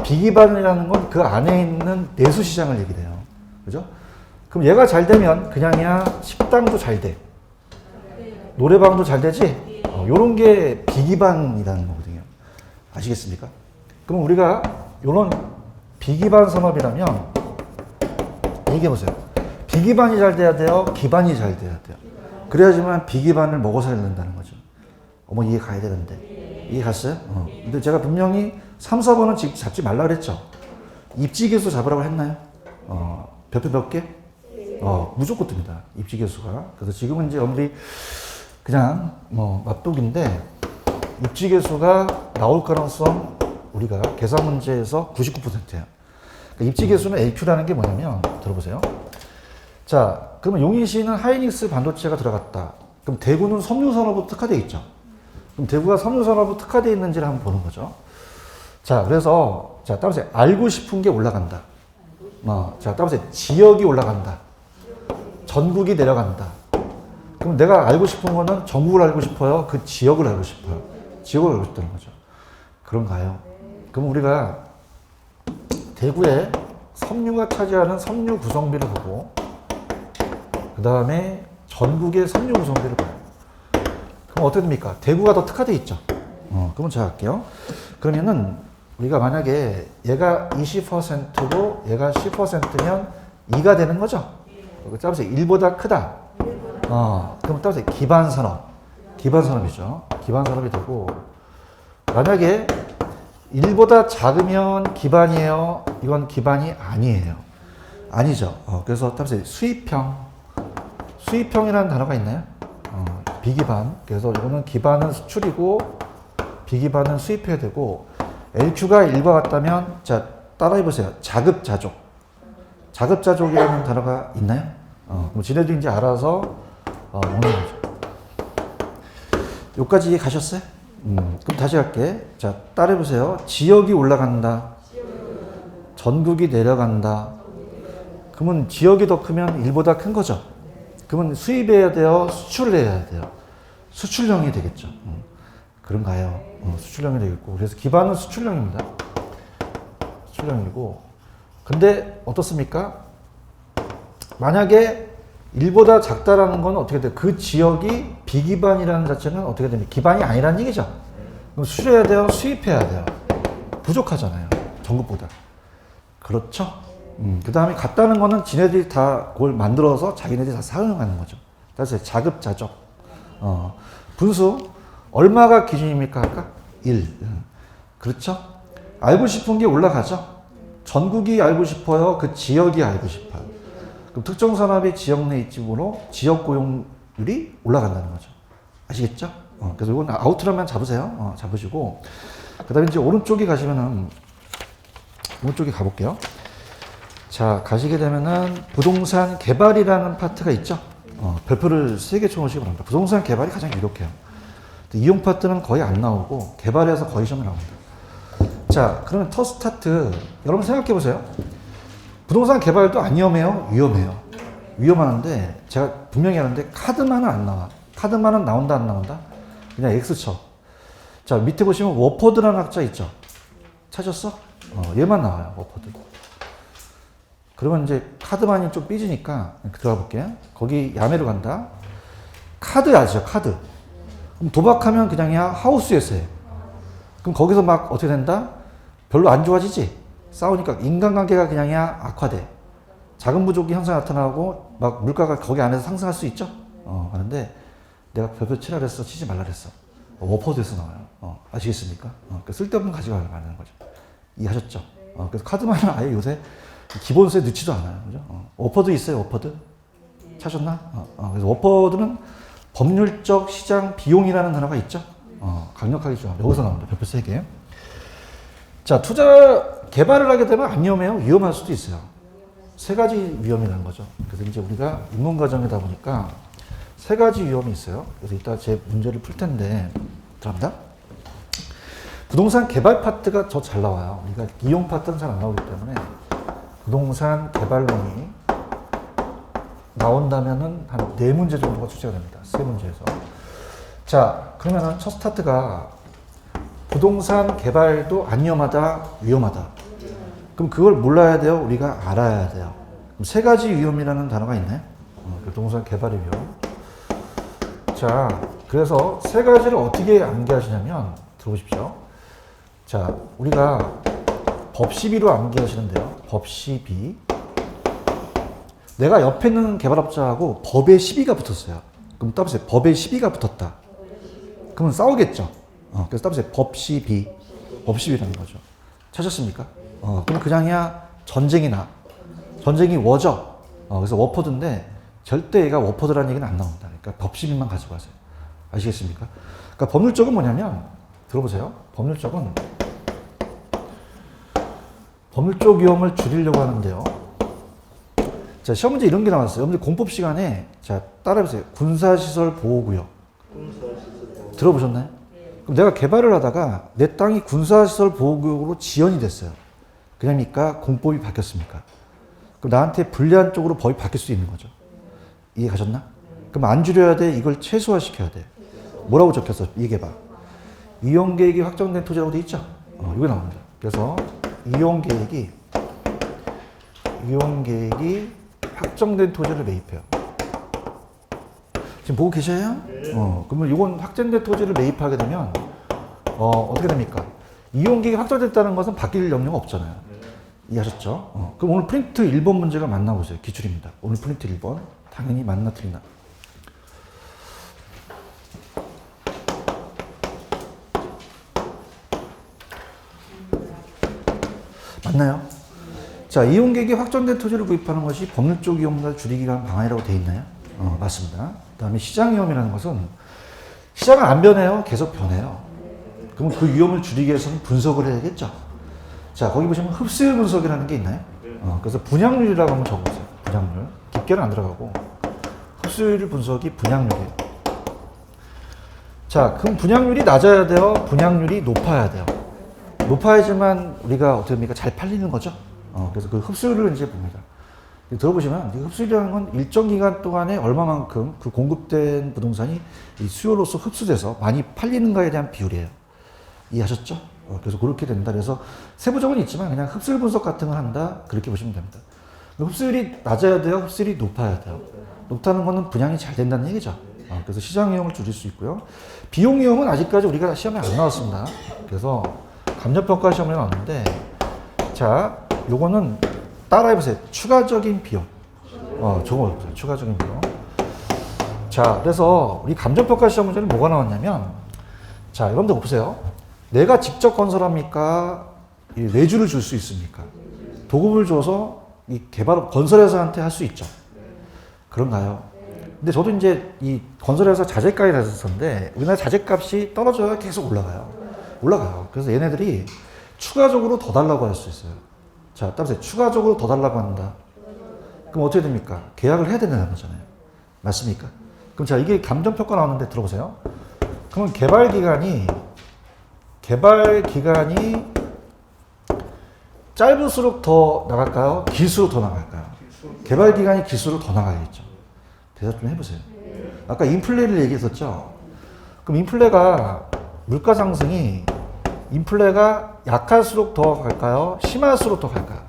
비기반이라는 건 그 안에 있는 내수 시장을 얘기해요. 그죠? 그럼 얘가 잘 되면 그냥이야 식당도 잘 돼. 노래방도 잘 되지? 요런 게 비기반이라는 거거든요. 아시겠습니까? 그럼 우리가 요런 비기반 산업이라면 얘기해보세요. 비기반이 잘 돼야 돼요? 기반이 잘 돼야 돼요? 그래야지만 비기반을 먹어 살려야 된다는 거죠. 이해 가야 되는데. 이해 갔어요? 근데 제가 분명히 3, 4번은 잡지 말라 그랬죠? 입지계수 잡으라고 했나요? 별표 몇 개? 무조건 뜹니다. 입지계수가. 그래서 지금은 이제 여러분들이 그냥 맛독인데 입지계수가 나올 가능성 우리가 계산 문제에서 99%예요. 그러니까 입지계수는 AQ라는 게 뭐냐면 들어보세요. 자, 그러면 용인시는 하이닉스 반도체가 들어갔다. 그럼 대구는 섬유산업으로 특화되어 있죠. 그럼 대구가 섬유산업으로 특화되어 있는지를 한번 보는 거죠. 자, 그래서 자, 따라서 알고 싶은 게 올라간다. 자, 따라서 지역이 올라간다. 전국이 내려간다. 그럼 내가 알고 싶은 거는 전국을 알고 싶어요? 그 지역을 알고 싶어요? 지역을 알고 싶다는 거죠. 그런가요? 그럼 우리가 대구에 섬유가 차지하는 섬유 구성비를 보고 그 다음에 전국의 섬유 구성비를 봐요. 그럼 어떻게 됩니까? 대구가 더 특화되어 있죠. 그러면 제가 할게요. 그러면은 우리가 만약에 얘가 20%고 얘가 10%면 2가 되는 거죠. 따라서 1보다 크다. 그럼 따라서 기반 산업이죠. 기반 산업이 되고 만약에 1보다 작으면 기반이에요. 이건 기반이 아니에요. 아니죠. 그래서 따라서 수입형이라는 단어가 있나요? 비기반. 그래서 이거는 기반은 수출이고 비기반은 수입해야 되고 LQ가 1과 같다면 자 따라해보세요. 자급자족. 자급자족이라는 단어가 있나요? 그럼 지네도 이제 알아서 오는 거죠. 여기까지 이해 가셨어요? 그럼 다시 할게. 자 따라해보세요. 지역이 올라간다. 전국이 내려간다. 그러면 지역이 더 크면 일보다 큰 거죠. 그러면 수입해야 돼요? 수출을 해야 돼요? 수출형이 되겠죠. 그런가요? 수출형이 되겠고. 그래서 기반은 수출형입니다. 수출형이고. 근데 어떻습니까? 만약에 1보다 작다라는 건 어떻게 돼요? 그 지역이 비기반이라는 자체는 어떻게 됩니까? 기반이 아니라는 얘기죠. 그럼 수출해야 돼요? 수입해야 돼요? 부족하잖아요. 전국보다. 그렇죠? 그 다음에 같다는 거는 지네들이 다 그걸 만들어서 자기네들이 다 사용하는 거죠. 그래서 자급자족. 분수. 얼마가 기준입니까? 아까? 1. 그렇죠? 알고 싶은 게 올라가죠? 전국이 알고 싶어요? 그 지역이 알고 싶어요? 그럼 특정 산업의 지역 내 입지으로 지역 고용률이 올라간다는 거죠. 아시겠죠? 그래서 이건 아우트라인만 잡으세요. 잡으시고. 그 다음에 이제 오른쪽에 가시면은, 오른쪽에 가볼게요. 자, 가시게 되면은 부동산 개발이라는 파트가 있죠? 별표를 3개 쳐놓으시기 바랍니다. 부동산 개발이 가장 유력해요. 이용 파트는 거의 안 나오고, 개발에서 거의 시험에 나옵니다. 자, 그러면 첫 스타트. 여러분 생각해 보세요. 부동산 개발도 안 위험해요? 위험해요. 위험하는데, 제가 분명히 하는데, 카드만은 안 나와. 카드만은 나온다, 안 나온다? 그냥 X 쳐. 자, 밑에 보시면 워퍼드라는 학자 있죠? 찾았어? 얘만 나와요, 워퍼드. 그러면 이제 카드만이 좀 삐지니까 들어가 볼게요. 거기 야매로 간다. 카드 아시죠? 카드. 그럼 도박하면 그냥이야 하우스에서 해. 그럼 거기서 막 어떻게 된다? 별로 안 좋아지지? 싸우니까 인간관계가 그냥이야 악화돼. 자금 부족이 항상 나타나고 막 물가가 거기 안에서 상승할 수 있죠? 하는데 내가 별표 치라 그랬어. 치지 말라 그랬어. 워퍼드에서 나와요. 아시겠습니까? 그러니까 쓸데없는 가지고 가는 거죠. 이해하셨죠? 그래서 카드만은 아예 요새 기본세에 넣지도 않아요. 그죠? 워퍼드 있어요, 워퍼드? 찾았나? 그래서 워퍼드는 법률적 시장 비용이라는 단어가 있죠? 강력하게 좋아. 여기서 나옵니다. 별표 3개. 자, 투자 개발을 하게 되면 안 위험해요? 위험할 수도 있어요. 3가지 위험이라는 거죠. 그래서 이제 우리가 입문 과정이다 보니까 3가지 위험이 있어요. 그래서 이따 제 문제를 풀 텐데, 들어갑니다. 부동산 개발 파트가 더 잘 나와요. 그러니까 이용 파트는 잘 안 나오기 때문에 부동산 개발론이 나온다면은 한 4문제 정도가 출제가 됩니다. 3문제에서. 자, 그러면은 첫 스타트가 부동산 개발도 안 위험하다, 위험하다. 그럼 그걸 몰라야 돼요? 우리가 알아야 돼요. 그럼 3가지 위험이라는 단어가 있나요? 부동산 개발의 위험. 자, 그래서 3가지를 어떻게 암기하시냐면, 들어보십시오. 자, 우리가 법 12로 암기하시는데요. 법 12. 내가 옆에 있는 개발업자하고 법에 12가 붙었어요. 그럼 따보세요. 법에 12가 붙었다. 그러면 싸우겠죠. 그래서 따보세요. 법 12. 법 12라는 거죠. 찾았습니까? 그럼 그냥이야 전쟁이 나. 전쟁이 워죠. 그래서 워퍼드인데 절대 얘가 워퍼드라는 얘기는 안 나옵니다. 그러니까 법 12만 가지고 가세요. 아시겠습니까? 그러니까 법률적은 뭐냐면, 들어보세요. 법률적 위험을 줄이려고 하는데요. 자, 시험 문제 이런 게 나왔어요. 여러분들 공법 시간에, 자, 따라해보세요. 군사시설 보호구역. 들어보셨나요? 그럼 내가 개발을 하다가 내 땅이 군사시설 보호구역으로 지연이 됐어요. 그러니까 공법이 바뀌었습니까? 그럼 나한테 불리한 쪽으로 법이 바뀔 수 있는 거죠. 이해 가셨나? 그럼 안 줄여야 돼? 이걸 최소화시켜야 돼. 뭐라고 적혔어? 얘기해봐. 이용계획이 확정된 토지라고 돼 있죠? 이거 나옵니다. 그래서 이용계획이 확정된 토지를 매입해요. 지금 보고 계셔요? 그러면 이건 확정된 토지를 매입하게 되면 어떻게 됩니까? 이용계획이 확정됐다는 것은 바뀔 염려가 없잖아요. 이해하셨죠? 그럼 오늘 프린트 1번 문제가 맞나 보세요. 기출입니다. 오늘 프린트 1번. 당연히 맞나 틀리나. 맞나요? 자, 이용계획이 확정된 토지를 구입하는 것이 법률적 위험을 줄이기 위한 방안이라고 되어 있나요? 맞습니다. 그 다음에 시장 위험이라는 것은 시장은 안 변해요. 계속 변해요. 그럼 그 위험을 줄이기 위해서는 분석을 해야겠죠. 자, 거기 보시면 흡수율 분석이라는 게 있나요? 그래서 분양률이라고 한번 적어보세요. 분양률. 깊게는 안 들어가고 흡수율 분석이 분양률이에요. 자, 그럼 분양률이 낮아야 돼요? 분양률이 높아야 돼요? 높아야지만 우리가 어떻게 됩니까? 잘 팔리는 거죠? 그래서 그 흡수율을 이제 봅니다. 들어보시면 이 흡수율이라는 건 일정 기간 동안에 얼마만큼 그 공급된 부동산이 이 수요로서 흡수돼서 많이 팔리는가에 대한 비율이에요. 이해하셨죠? 그래서 그렇게 된다. 그래서 세부적은 있지만 그냥 흡수율 분석 같은 걸 한다. 그렇게 보시면 됩니다. 흡수율이 낮아야 돼요? 흡수율이 높아야 돼요? 높다는 거는 분양이 잘 된다는 얘기죠. 그래서 시장 이용을 줄일 수 있고요. 비용 이용은 아직까지 우리가 시험에 안 나왔습니다. 그래서 감정평가 시험에 나왔는데, 자, 요거는 따라해보세요. 추가적인 비용. 저거 어때요? 추가적인 비용. 자, 그래서 우리 감정평가 시험 문제는 뭐가 나왔냐면, 자, 여러분들 보세요. 내가 직접 건설합니까? 외주를 줄 수 있습니까? 도급을 줘서 이 건설회사한테 할 수 있죠. 그런가요? 근데 저도 이제 이 건설회사 자재가에 됐었는데, 우리나라 자재값이 떨어져야 계속 올라가요. 그래서 얘네들이 추가적으로 더 달라고 할 수 있어요. 자, 따라서 추가적으로 더 달라고 한다. 그럼 어떻게 됩니까? 계약을 해야 된다는 거잖아요. 맞습니까? 그럼 자, 이게 감정평가 나오는데 들어보세요. 그러면 개발 기간이 짧을수록 더 나갈까요? 길수록 더 나갈까요? 개발 기간이 길수록 더 나가겠죠. 대답 좀 해보세요. 아까 인플레를 얘기했었죠. 그럼 물가 상승이 인플레가 약할수록 더 갈까요? 심할수록 더 갈까요?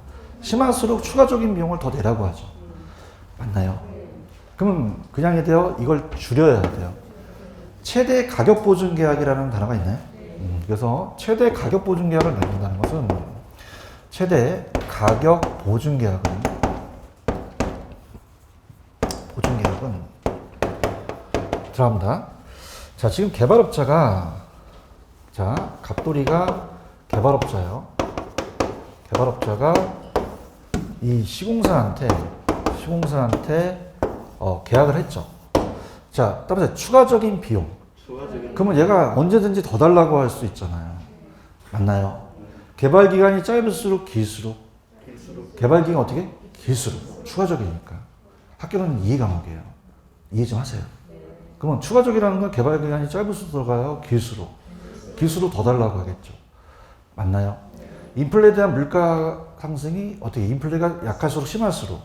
심할수록 추가적인 비용을 더 내라고 하죠. 맞나요? 그러면 그냥 해야 돼요? 이걸 줄여야 돼요. 최대 가격 보증 계약이라는 단어가 있나요? 그래서 최대 가격 보증 계약을 맺는다는 것은 최대 가격 보증 계약은 들어갑니다. 자, 지금 갑돌이가 개발업자예요. 개발업자가 이 시공사한테 계약을 했죠. 자, 따라서 추가적인 비용. 그러면 얘가 언제든지 더 달라고 할 수 있잖아요. 맞나요? 개발 기간이 짧을수록 길수록. 개발 기간 어떻게? 길수록. 추가적이니까. 학교는 이해 과목이에요. 이해 좀 하세요. 그러면 추가적이라는 건 개발 기간이 짧을수록 들어가요? 길수록 더 달라고 하겠죠. 맞나요? 인플레에 대한 물가 상승이 어떻게? 인플레가 약할수록 심할수록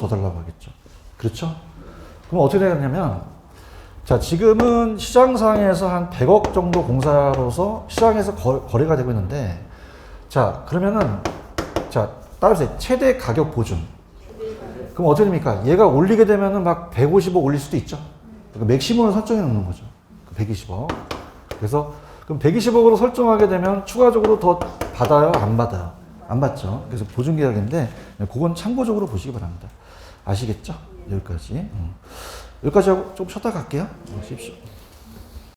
더 달라고 하겠죠. 그렇죠? 그럼 어떻게 되겠냐면, 자, 지금은 시장상에서 한 100억 정도 공사로서 시장에서 거래가 되고 있는데, 자, 그러면은, 자, 따라서 최대 가격 보증. 그럼 어떻게 됩니까? 얘가 올리게 되면은 막 150억 올릴 수도 있죠. 그러니까 맥시멈을 설정해 놓는 거죠. 120억. 그래서, 그럼 120억으로 설정하게 되면 추가적으로 더 받아요? 안 받아요? 안 받죠. 그래서 보증 계약인데, 그건 참고적으로 보시기 바랍니다. 아시겠죠? 여기까지. 여기까지 하고 좀 쉬었다 갈게요. 쉬십시오.